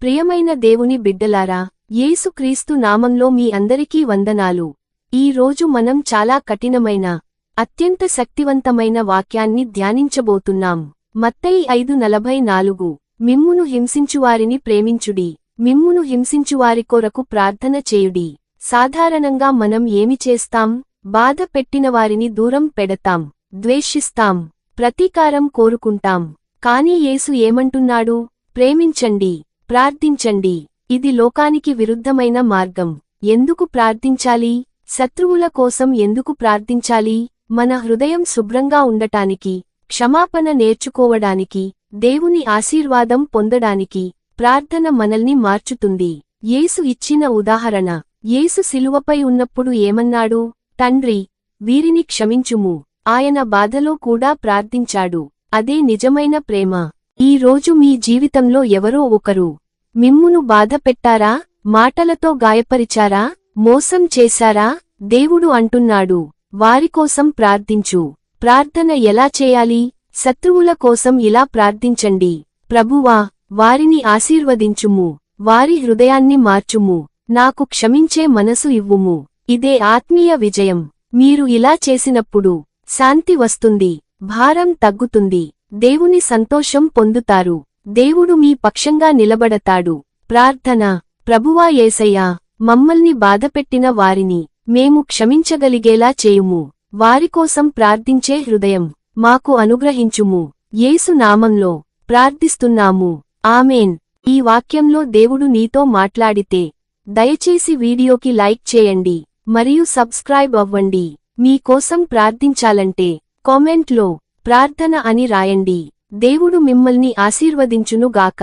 ప్రియమైన దేవుని బిడ్డలారా, యేసుక్రీస్తు నామంలో మీ అందరికీ వందనాలు. ఈ రోజు మనం చాలా కఠినమైన, అత్యంత శక్తివంతమైన వాక్యాన్ని ధ్యానించబోతున్నాం. మత్తయి 5:44. మిమ్మును హింసించువారిని ప్రేమించుడి, మిమ్మును హింసించువారి కొరకు ప్రార్థన చేయుడి. సాధారణంగా మనం ఏమి చేస్తాం? బాధ పెట్టినవారిని దూరం పెడతాం, ద్వేషిస్తాం, ప్రతీకారం కోరుకుంటాం. కాని యేసు ఏమంటున్నాడు? ప్రేమించండి, ప్రార్థించండి. ఇది లోకానికి విరుద్ధమైన మార్గం. ఎందుకు ప్రార్థించాలి? శత్రువుల కోసం ఎందుకు ప్రార్థించాలి? మన హృదయం శుభ్రంగా ఉండటానికి, క్షమాపణ నేర్చుకోవడానికి, దేవుని ఆశీర్వాదం పొందడానికి. ప్రార్థన మనల్ని మార్చుతుంది. యేసు ఇచ్చిన ఉదాహరణ. యేసు శిలువపై ఉన్నప్పుడు ఏమన్నాడు? తండ్రి, వీరిని క్షమించుము. ఆయన బాధలో కూడా ప్రార్థించాడు. అదే నిజమైన ప్రేమ. ఈ రోజు మీ జీవితంలో ఎవరో ఒకరు మిమ్మును బాధపెట్టారా? మాటలతో గాయపరిచారా? మోసం చేశారా? దేవుడు అంటున్నాడు, వారికోసం ప్రార్థించు. ప్రార్థన ఎలా చేయాలి? శత్రువుల కోసం ఇలా ప్రార్థించండి. ప్రభువా, వారిని ఆశీర్వదించుము, వారి హృదయాన్ని మార్చుము, నాకు క్షమించే మనసు ఇవ్వుము. ఇదే ఆత్మీయ విజయం. మీరు ఇలా చేసినప్పుడు శాంతి వస్తుంది, భారం తగ్గుతుంది, దేవుని సంతోషం పొందుతారు. దేవుడు మీ పక్షంగా నిలబడతాడు. ప్రార్థన. ప్రభువా యేసయ్యా, మమ్మల్ని బాధపెట్టిన వారిని మేము క్షమించగలిగేలా చేయుము. వారికోసం ప్రార్థించే హృదయం మాకు అనుగ్రహించుము. యేసు నామంలో ప్రార్థిస్తున్నాము. ఆమేన్. ఈ వాక్యంలో దేవుడు నీతో మాట్లాడితే దయచేసి వీడియోకి లైక్ చేయండి మరియు సబ్స్క్రైబ్ అవ్వండి. మీకోసం ప్రార్థించాలంటే కామెంట్లో ప్రార్థన అని రాయండి. దేవుడు మిమ్మల్ని ఆశీర్వదించును గాక.